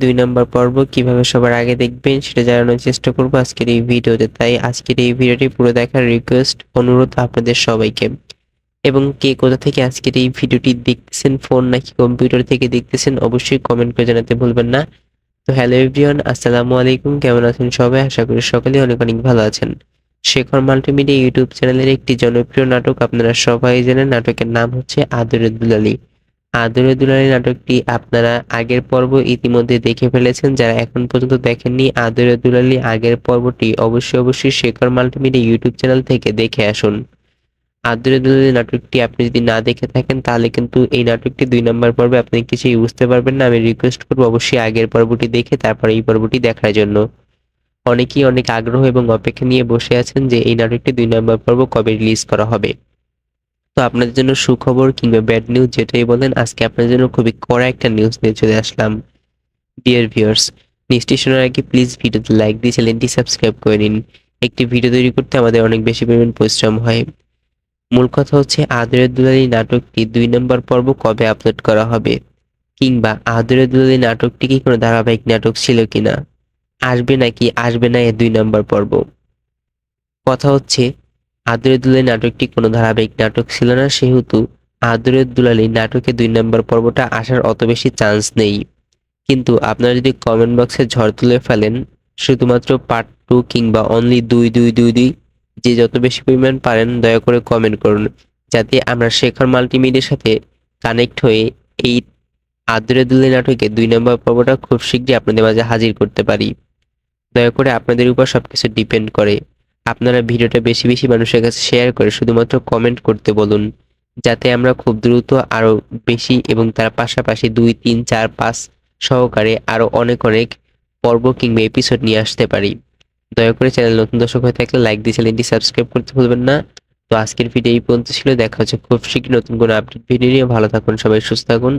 2 number পর্ব কিভাবে সবার আগে দেখবেন সেটা জানানোর চেষ্টা করব আজকের এই ভিডিওতে। তাই আজকের এই ভিডিওটি পুরো দেখার রিকোয়েস্ট, অনুরোধ আপনাদের সবাইকে। এবং কে কোথা থেকে আজকের এই ভিডিওটি দেখতেছেন, ফোন নাকি কম্পিউটার থেকে দেখতেছেন, অবশ্যই কমেন্ট করে জানাতে ভুলবেন না। তো হ্যালো এভরিওয়ান, আসসালামু আলাইকুম। কেমন আছেন সবাই? আশা করি সকলেই অনেক অনেক ভালো আছেন। শেখর মাল্টিমিডিয়া ইউটিউব চ্যানেলের একটি জনপ্রিয় নাটক আপনারা সবাই জানেন। নাটকের নাম হচ্ছে আদরের দুলালি। আদরের দুলালি নাটকটি আপনারা আগের পর্ব ইতিমধ্যে দেখে ফেলেছেন। যারা এখন পর্যন্ত দেখেননি আদরের দুলালি আগের পর্বটি, অবশ্যই শেখর মাল্টিমিডিয়া ইউটিউব চ্যানেল থেকে দেখে আসুন। আদরের দুলালি নাটকটি আপনি যদি না দেখে থাকেন তাহলে কিন্তু এই নাটকটি 2 নাম্বার পর্বে আপনি কিছুই বুঝতে পারবেন না। আমি রিকোয়েস্ট করবো অবশ্যই আগের পর্বটি দেখে তারপর এই পর্বটি দেখার জন্য। অনেকেই অনেক আগ্রহ এবং অপেক্ষা নিয়ে বসে আছেন যে এই নাটকটি 2 নাম্বার পর্ব কবে রিলিজ করা হবে। তো আপনাদের জন্য সুখবর কিংবা ব্যাড নিউজ যেটাই বলেন, আজকে আপনাদের জন্য খুবই কড়া একটা নিউজ নিয়ে চলে আসলাম। ডিয়ার ভিউয়ার্স, নিউজটি শোনার আগে প্লিজ ভিডিওতে লাইক দিয়ে চ্যানেলটি সাবস্ক্রাইব করে নিন। একটি ভিডিও তৈরি করতে আমাদের অনেক বেশি পরিমাণ পরিশ্রম হয়। মূল কথা হচ্ছে আদরের দুলালি নাটকটি 2 নম্বর পর্ব কবে আপলোড করা হবে, কিংবা আদরের দুলালি নাটকটি কি কোনো ধারাবাহিক নাটক ছিল কিনা, আসবে নাকি আসবে না এর 2 নম্বর পর্ব। কথা হচ্ছে আদরের দুলালি নাটকটি কোনো ধারাবাহিক নাটক ছিল না, সেহেতু আদরের দুলালি নাটকে 2 নম্বর পর্বটা আসার অত বেশি চান্স নেই। কিন্তু আপনারা যদি কমেন্ট বক্সে ঝড় তুলে ফেলেন শুধুমাত্র পার্ট 2 কিংবা অনলি 2 যে যত বেশি পরিমাণ পারেন দয়া করে কমেন্ট করুন, যাতে আমরা শেখর মাল্টিমিডিয়ার সাথে কানেক্ট হয়ে এই আদরে দুলে নাটকে 2 নম্বর পর্বটা খুব শীঘ্রই আপনাদের মাঝে হাজির করতে পারি। দয়া করে আপনাদের উপর সবকিছু ডিপেন্ড করে। আপনারা ভিডিওটা বেশি বেশি মানুষের কাছে শেয়ার করে শুধুমাত্র কমেন্ট করতে বলুন, যাতে আমরা খুব দ্রুত আরো বেশি এবং তার পাশাপাশি 2, 3, 4, 5 সহকারে আরো অনেক অনেক পর্ব কিংবা এপিসোড নিয়ে আসতে পারি। দয়া করে চ্যানেল নতুন দর্শক হয়ে থাকলে লাইক দিয়ে চ্যানেলটি সাবস্ক্রাইব করতে ভুলবেন না। তো আজকের ভিডিও এই পর্যন্ত ছিল। দেখা হচ্ছে খুব শীঘ্রই নতুন কোনো আপডেট ভিডিও নিয়ে। ভালো থাকুন সবাই, সুস্থ থাকুন।